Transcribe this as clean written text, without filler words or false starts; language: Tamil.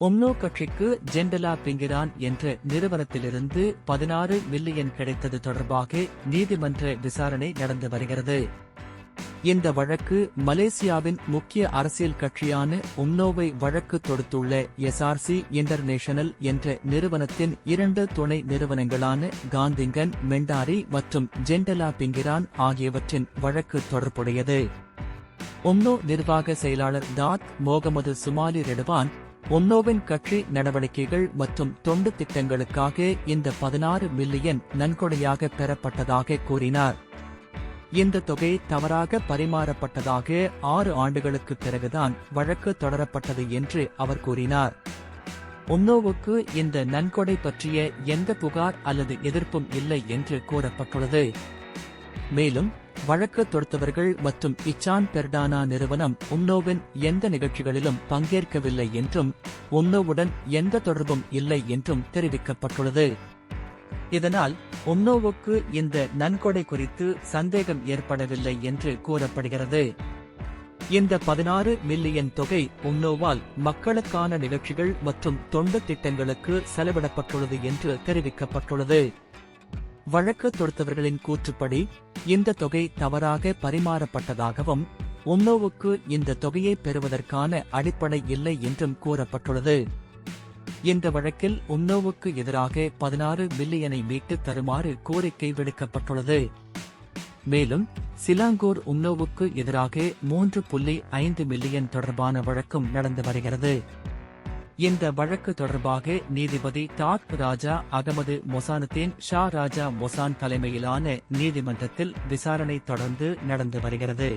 உம்னோ கட்சிக்கு ஜெண்டலா பிங்கிரான் என்ற நிறுவனத்திலிருந்து 16 மில்லியன் கிடைத்தது தொடர்பாக நீதிமன்ற விசாரணை நடந்து வருகிறது. இந்த வழக்கு மலேசியாவின் முக்கிய அரசியல் கட்சியான உம்னோவை வழக்கு தொடுத்துள்ள எஸ்ஆர்சி இன்டர்நேஷனல் என்ற நிறுவனத்தின் 2 துணை நிறுவனங்களான காந்திங்கன் மெண்டாரி மற்றும் ஜெண்டலா பிங்கிரான் ஆகியவற்றின் வழக்கு தொடர்புடையது. உம்னோ நிர்வாக செயலாளர் டாத் மோகமது சுமாலி ரெடுவான் உம்னோவின் கட்சி நடவடிக்கைகள் மற்றும் தொண்டு திட்டங்களுக்காக இந்த 16 மில்லியன் நன்கொடையாக பெறப்பட்டதாக கூறினார். இந்த தொகை தவறாக பரிமாறப்பட்டதாக 6 ஆண்டுகளுக்கு பிறகுதான் வழக்கு தொடரப்பட்டது என்று அவர் கூறினார். உம்னோவுக்கு இந்த நன்கொடை பற்றிய எந்த புகார் அல்லது எதிர்ப்பும் இல்லை என்று கூறப்பட்டுள்ளது. மேலும் வழக்கு தொடுத்தவர்கள் மற்றும் இச்சான் பெர்டானா நிறுவனம் உம்னோவின் எந்த நிகழ்ச்சிகளிலும் பங்கேற்கவில்லை என்றும் உம்னோவுடன் எந்த தொடர்பும் இல்லை என்றும் தெரிவிக்கப்பட்டுள்ளது. இதனால் உம்னோவுக்கு இந்த நன்கொடை குறித்து சந்தேகம் ஏற்படவில்லை என்று கூறப்படுகிறது. இந்த 16 மில்லியன் தொகை உம்னோவால் மக்களுக்கான நிகழ்ச்சிகள் மற்றும் தொண்டு திட்டங்களுக்கு செலவிடப்பட்டுள்ளது என்று தெரிவிக்கப்பட்டுள்ளது. வழக்கு தொடுத்தவர்களின் கூற்றுப்படி இந்த தொகை தவறாக பரிமாறப்பட்டதாகவும் உம்னோவுக்கு இந்த தொகையை பெறுவதற்கான அடிப்படை இல்லை என்றும் கூறப்பட்டுள்ளது. இந்த வழக்கில் உம்னோவுக்கு எதிராக 16 மில்லியனை மீட்டு தருமாறு கோரிக்கை விடுக்கப்பட்டுள்ளது. மேலும் சிலாங்கூர் உம்னோவுக்கு எதிராக 3.5 மில்லியன் தொடர்பான வழக்கும் நடந்து வருகிறது. இந்த வழக்கு தொடர்பாக நீதிபதி தாத் ராஜா அகமது மொசானுத்தீன் ஷா ராஜா மொசான் தலைமையிலான நீதிமன்றத்தில் விசாரணை தொடர்ந்து நடந்து வருகிறது.